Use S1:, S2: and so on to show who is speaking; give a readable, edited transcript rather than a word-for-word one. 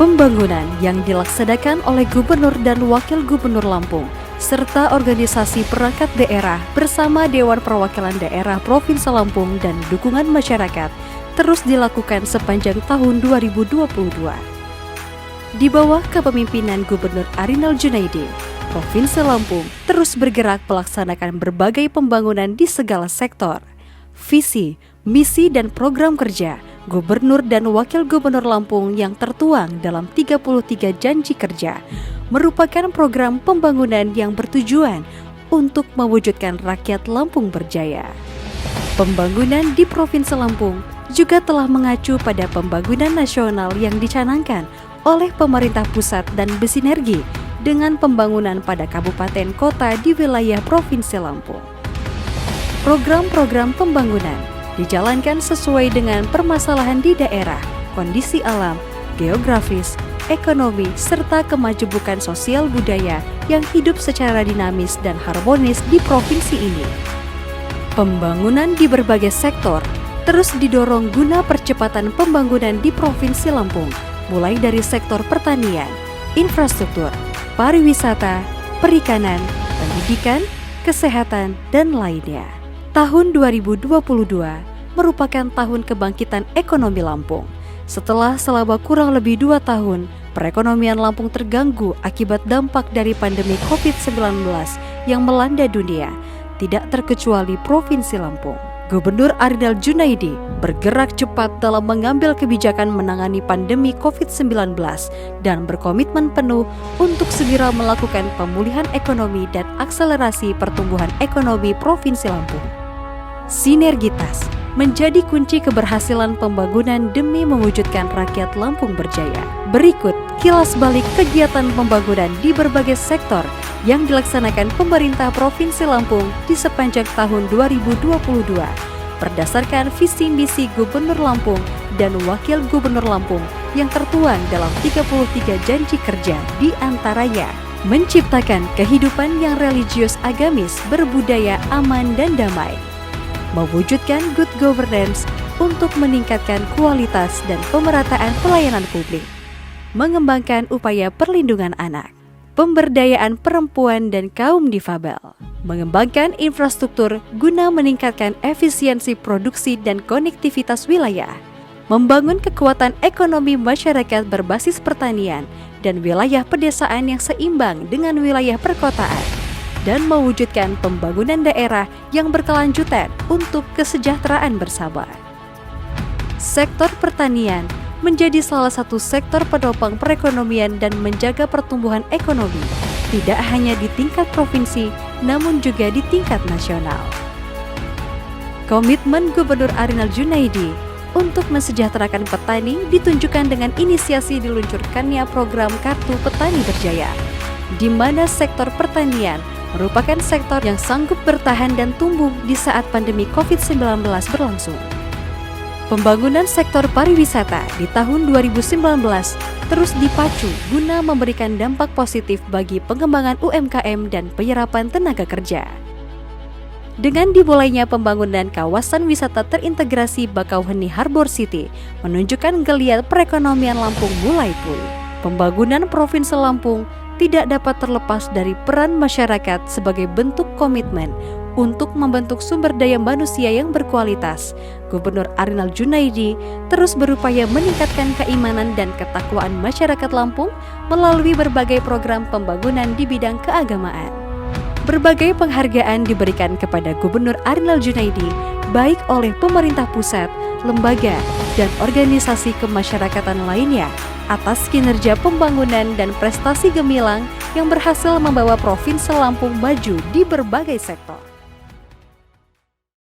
S1: Pembangunan yang dilaksanakan oleh Gubernur dan Wakil Gubernur Lampung serta organisasi perangkat daerah bersama Dewan Perwakilan Daerah Provinsi Lampung dan dukungan masyarakat terus dilakukan sepanjang tahun 2022. Di bawah kepemimpinan Gubernur Arinal Junaidi, Provinsi Lampung terus bergerak melaksanakan berbagai pembangunan di segala sektor. Visi, misi dan program kerja Gubernur dan Wakil Gubernur Lampung yang tertuang dalam 33 janji kerja merupakan program pembangunan yang bertujuan untuk mewujudkan rakyat Lampung berjaya. Pembangunan di Provinsi Lampung juga telah mengacu pada pembangunan nasional yang dicanangkan oleh pemerintah pusat dan bersinergi dengan pembangunan pada kabupaten kota di wilayah Provinsi Lampung. Program-program pembangunan dijalankan sesuai dengan permasalahan di daerah, kondisi alam, geografis, ekonomi, serta kemajemukan sosial budaya yang hidup secara dinamis dan harmonis di provinsi ini. Pembangunan di berbagai sektor terus didorong guna percepatan pembangunan di Provinsi Lampung, mulai dari sektor pertanian, infrastruktur, pariwisata, perikanan, pendidikan, kesehatan, dan lainnya. Tahun 2022 merupakan tahun kebangkitan ekonomi Lampung. Setelah selama kurang lebih 2 tahun, perekonomian Lampung terganggu akibat dampak dari pandemi COVID-19 yang melanda dunia, tidak terkecuali Provinsi Lampung. Gubernur Arinal Junaidi bergerak cepat dalam mengambil kebijakan menangani pandemi COVID-19 dan berkomitmen penuh untuk segera melakukan pemulihan ekonomi dan akselerasi pertumbuhan ekonomi Provinsi Lampung. Sinergitas menjadi kunci keberhasilan pembangunan demi mewujudkan rakyat Lampung berjaya. Berikut kilas balik kegiatan pembangunan di berbagai sektor yang dilaksanakan pemerintah Provinsi Lampung di sepanjang tahun 2022 berdasarkan visi misi Gubernur Lampung dan Wakil Gubernur Lampung yang tertuang dalam 33 janji kerja, di antaranya menciptakan kehidupan yang religius agamis, berbudaya, aman dan damai, mewujudkan good governance untuk meningkatkan kualitas dan pemerataan pelayanan publik, mengembangkan upaya perlindungan anak, pemberdayaan perempuan dan kaum difabel, mengembangkan infrastruktur guna meningkatkan efisiensi produksi dan konektivitas wilayah, membangun kekuatan ekonomi masyarakat berbasis pertanian dan wilayah pedesaan yang seimbang dengan wilayah perkotaan, dan mewujudkan pembangunan daerah yang berkelanjutan untuk kesejahteraan bersama. Sektor pertanian menjadi salah satu sektor penopang perekonomian dan menjaga pertumbuhan ekonomi, tidak hanya di tingkat provinsi, namun juga di tingkat nasional. Komitmen Gubernur Arinal Junaidi untuk mensejahterakan petani ditunjukkan dengan inisiasi diluncurkannya program Kartu Petani Berjaya, di mana sektor pertanian merupakan sektor yang sanggup bertahan dan tumbuh di saat pandemi COVID-19 berlangsung. Pembangunan sektor pariwisata di tahun 2019 terus dipacu guna memberikan dampak positif bagi pengembangan UMKM dan penyerapan tenaga kerja. Dengan dimulainya pembangunan kawasan wisata terintegrasi Bakauheni Harbor City menunjukkan geliat perekonomian Lampung mulai pulih. Pembangunan Provinsi Lampung tidak dapat terlepas dari peran masyarakat sebagai bentuk komitmen untuk membentuk sumber daya manusia yang berkualitas. Gubernur Arinal Junaidi terus berupaya meningkatkan keimanan dan ketakwaan masyarakat Lampung melalui berbagai program pembangunan di bidang keagamaan. Berbagai penghargaan diberikan kepada Gubernur Arinal Junaidi baik oleh pemerintah pusat, lembaga, dan organisasi kemasyarakatan lainnya atas kinerja pembangunan dan prestasi gemilang yang berhasil membawa Provinsi Lampung maju di berbagai sektor.